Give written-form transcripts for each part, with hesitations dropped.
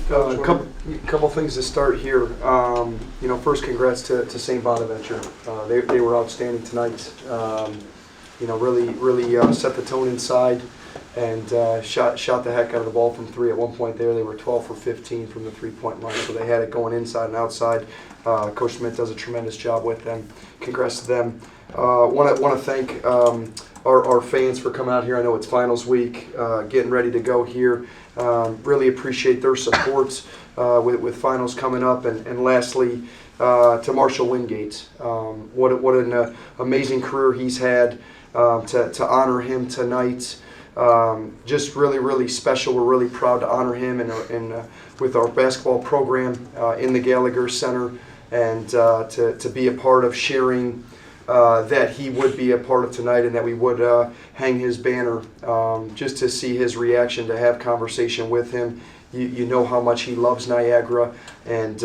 A couple things to start here. First, congrats to St. Bonaventure. They were outstanding tonight. Really set the tone inside and shot the heck out of the ball from three. At one point there, they were 12 for 15 from the three-point line, so they had it going inside and outside. Coach Smith does a tremendous job with them. Congrats to them. Want to thank our fans for coming out here. I know it's finals week, getting ready to go here. Really appreciate their support with finals coming up. And lastly, to Marshall Wingate. What an amazing career he's had. To honor him tonight, just really special. We're really proud to honor him with our basketball program in the Gallagher Center, and to be a part of sharing that he would be a part of tonight, and that we would hang his banner, just to see his reaction, to have conversation with him. You know how much he loves Niagara, and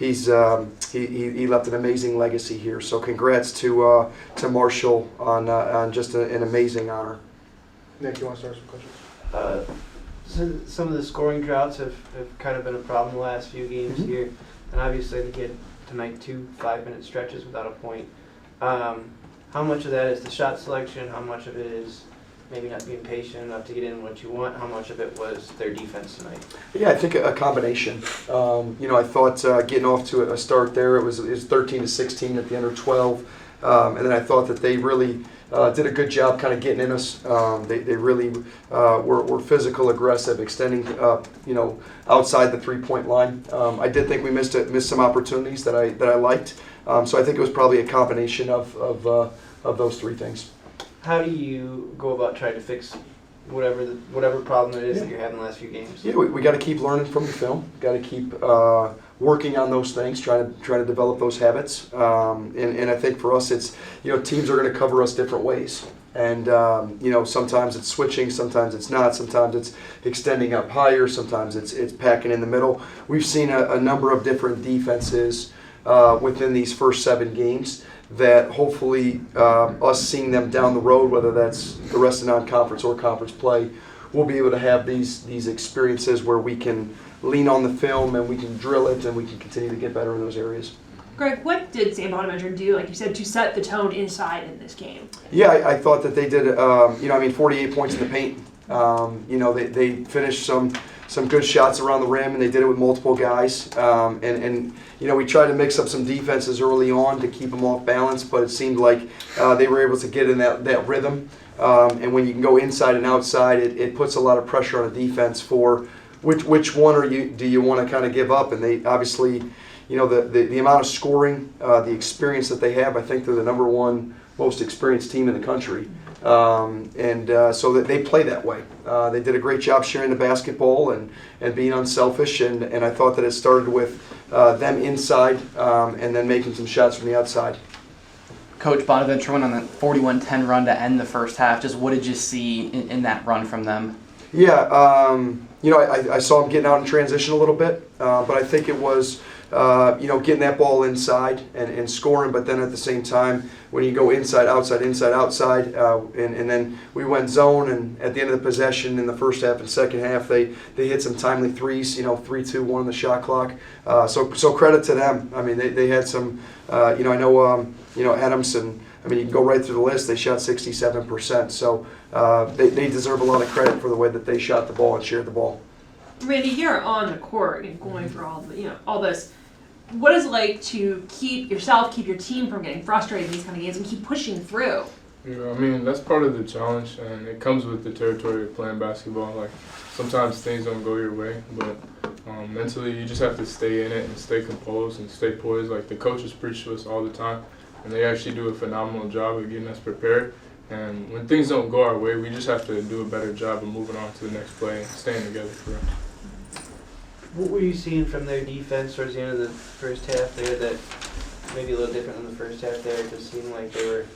he left an amazing legacy here. So congrats to Marshall on just an amazing honor. Nick, you want to start some questions? So some of the scoring droughts have kind of been a problem the last few games here, and obviously to get tonight 2 5-minute stretches without a point. How much of that is the shot selection? How much of it is maybe not being patient enough to get in what you want? How much of it was their defense tonight? Yeah, I think a combination. I thought getting off to a start there, it was 13-16 at the under 12, and then I thought that they really did a good job kind of getting in us. They really were physical, aggressive, extending outside the three-point line. I did think we missed some opportunities that I liked. So I think it was probably a combination of those three things. How do you go about trying to fix whatever problem it is that you're having the last few games? Yeah, we got to keep learning from the film. Got to keep working on those things, trying to develop those habits. And I think for us, it's teams are going to cover us different ways. And sometimes it's switching, sometimes it's not, sometimes it's extending up higher, sometimes it's packing in the middle. We've seen a number of different defenses within these first 7 games, that hopefully us seeing them down the road, whether that's the rest of non-conference or conference play, we'll be able to have these experiences where we can lean on the film and we can drill it and we can continue to get better in those areas. Greg, what did St. Bonaventure do, like you said, to set the tone inside in this game? Yeah, I thought that they did, 48 points in the paint. They finished some good shots around the rim, and they did it with multiple guys. We tried to mix up some defenses early on to keep them off balance, but it seemed like they were able to get in that rhythm. And when you can go inside and outside, it puts a lot of pressure on a defense for which one do you want to kind of give up. And they obviously, the amount of scoring, the experience that they have, I think they're the number 1 most experienced team in the country. So that they play that way. They did a great job sharing the basketball and being unselfish, and I thought that it started with them inside and then making some shots from the outside. Coach, Bonaventure went on a 41-10 run to end the first half. Just what did you see in that run from them? Yeah, I saw them getting out in transition a little bit, but I think it was getting that ball inside and scoring, but then at the same time, when you go inside, outside, and then we went zone, and at the end of the possession in the first half and second half, they hit some timely threes, 3-2-1 on the shot clock. So credit to them. I mean, they had some, I know Adams, and I mean, you can go right through the list. They shot 67%. So they deserve a lot of credit for the way that they shot the ball and shared the ball. Randy, you're on the court and going through all this. What is it like to keep your team from getting frustrated in these kind of games and keep pushing through? That's part of the challenge, and it comes with the territory of playing basketball. Like, sometimes things don't go your way, but mentally you just have to stay in it and stay composed and stay poised. Like the coaches preach to us all the time, and they actually do a phenomenal job of getting us prepared. And when things don't go our way, we just have to do a better job of moving on to the next play and staying together for us. What were you seeing from their defense towards the end of the first half there that maybe a little different than the first half there? It just seemed like they were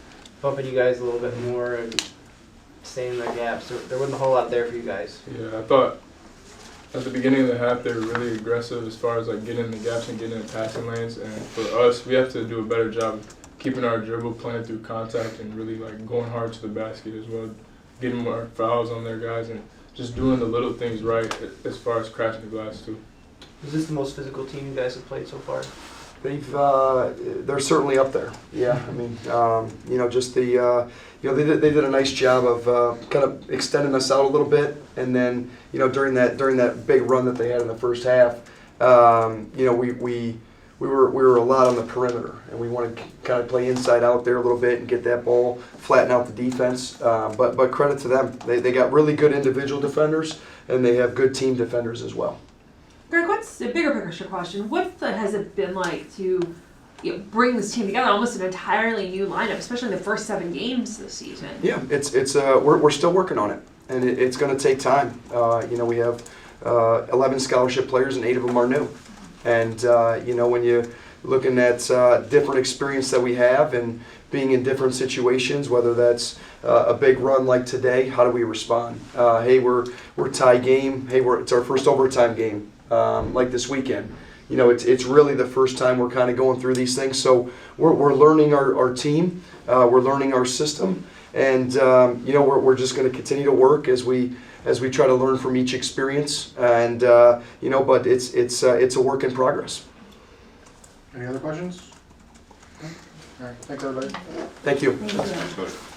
bumping you guys a little bit more and staying in their gaps. There wasn't a whole lot there for you guys. Yeah, I thought at the beginning of the half they were really aggressive as far as like getting in the gaps and getting in the passing lanes. And for us, we have to do a better job of keeping our dribble, playing through contact, and really like going hard to the basket as well, getting more fouls on their guys and just doing the little things right as far as crashing the glass too. Is this the most physical team you guys have played so far? They're certainly up there. Yeah, I mean, just the, they did a nice job of kind of extending us out a little bit, and then, during that big run that they had in the first half, we were a lot on the perimeter, and we wanted to kind of play inside out there a little bit and get that ball, flatten out the defense. But credit to them, they got really good individual defenders, and they have good team defenders as well. Greg, what's a bigger picture question? What has it been like to bring this team together, almost an entirely new lineup, especially in the first 7 games this season? Yeah, we're still working on it, and it's going to take time. We have 11 scholarship players, and 8 of them are new. And when you're looking at different experience that we have and being in different situations, whether that's a big run like today, how do we respond? Hey, we're tie game. Hey, it's our first overtime game. Like this weekend, it's really the first time we're kind of going through these things. So we're learning our team, we're learning our system, and we're just going to continue to work as we try to learn from each experience. And but it's a work in progress. Any other questions? All right, thanks everybody. Thank you. Thank you.